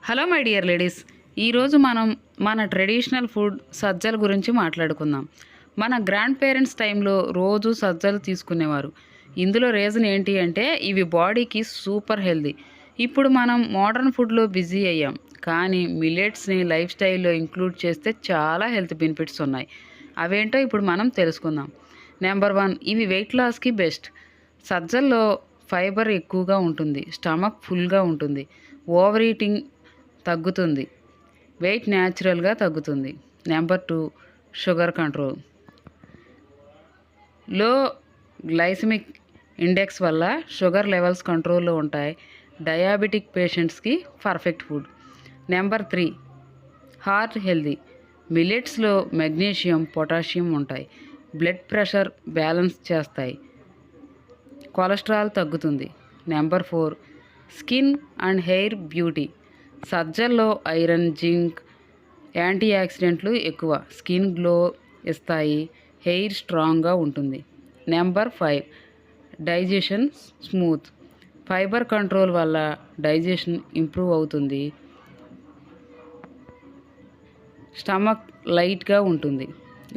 Hello my dear ladies, ఈరోజు మనం మన ట్రెడిషనల్ ఫుడ్ సజ్జల గురించి మాట్లాడుకుందాం. మన గ్రాండ్ పేరెంట్స్ టైంలో రోజు సజ్జలు తీసుకునేవారు. ఇందులో రీజన్ ఏంటి అంటే ఇవి బాడీకి సూపర్ హెల్దీ. ఇప్పుడు మనం మోడర్న్ ఫుడ్లో బిజీ అయ్యాం, కానీ మిల్లెట్స్ని లైఫ్ స్టైల్లో ఇంక్లూడ్ చేస్తే చాలా హెల్త్ బెనిఫిట్స్ ఉన్నాయి. అవేంటో ఇప్పుడు మనం తెలుసుకుందాం. నెంబర్ 1, ఇవి వెయిట్ లాస్కి బెస్ట్. సజ్జల్లో ఫైబర్ ఎక్కువగా ఉంటుంది, స్టమక్ ఫుల్గా ఉంటుంది, ఓవర్ ఈటింగ్ తగ్గుతుంది, వెయిట్ న్యాచురల్గా తగ్గుతుంది. Number 2, sugar control. లో గ్లైసమిక్ ఇండెక్స్ వల్ల షుగర్ లెవెల్స్ కంట్రోల్లో ఉంటాయి. డయాబెటిక్ పేషెంట్స్కి perfect food. Number 3, heart healthy. మిల్లెట్స్లో మెగ్నీషియం, పొటాషియం ఉంటాయి, బ్లడ్ ప్రెషర్ బ్యాలెన్స్ చేస్తాయి, కొలెస్ట్రాల్ తగ్గుతుంది. Number 4, skin and hair beauty. సజ్జల్లో ఐరన్, జింక్, యాంటీ ఆక్సిడెంట్లు ఎక్కువ, స్కిన్ గ్లో ఇస్తాయి, హెయిర్ స్ట్రాంగ్గా ఉంటుంది. Number 5, digestion smooth. Fibre control వల్ల డైజెషన్ ఇంప్రూవ్ అవుతుంది, స్టమక్ లైట్గా ఉంటుంది.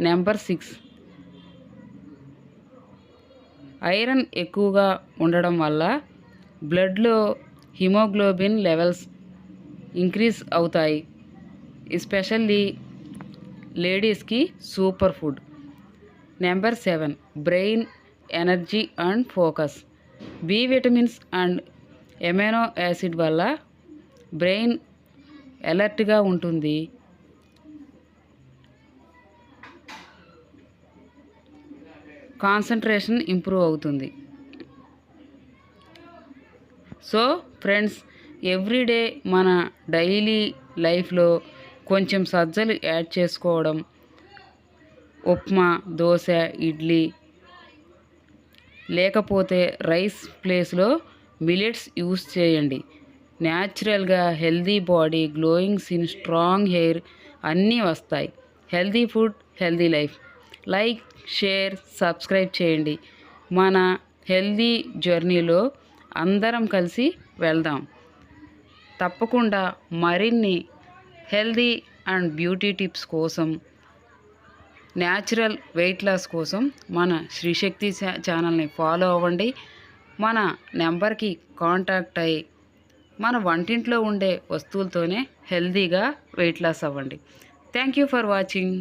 నెంబర్ 6, ఐరన్ ఎక్కువగా ఉండడం వల్ల బ్లడ్లో హిమోగ్లోబిన్ లెవెల్స్ ఇంక్రీజ్ అవుతాయి, ఎస్పెషల్లీ లేడీస్కి super food. Number 7, brain energy and focus. B vitamins and amino acid వల్ల బ్రెయిన్ అలర్ట్గా ఉంటుంది, కాన్సంట్రేషన్ ఇంప్రూవ్ అవుతుంది. సో ఫ్రెండ్స్, ఎవ్రీడే మన డైలీ లైఫ్లో కొంచెం సజ్జలు యాడ్ చేసుకోవడం, ఉప్మా, దోశ, ఇడ్లీ లేకపోతే రైస్ ప్లేస్లో మిల్లెట్స్ యూస్ చేయండి. న్యాచురల్గా healthy body, glowing skin, strong hair అన్నీ వస్తాయి. Healthy food, healthy life. Like, share, subscribe చేయండి. మన హెల్దీ జర్నీలో అందరం కలిసి వెళ్దాం. తప్పకుండా మరిన్ని హెల్దీ అండ్ బ్యూటీ టిప్స్ కోసం, న్యాచురల్ వెయిట్ లాస్ కోసం మన శ్రీశక్తి ఛానల్ని ఫాలో అవ్వండి. మన నెంబర్కి కాంటాక్ట్ అయ్యి మన వంటింట్లో ఉండే వస్తువులతోనే హెల్దీగా వెయిట్ లాస్ అవ్వండి. Thank you for watching.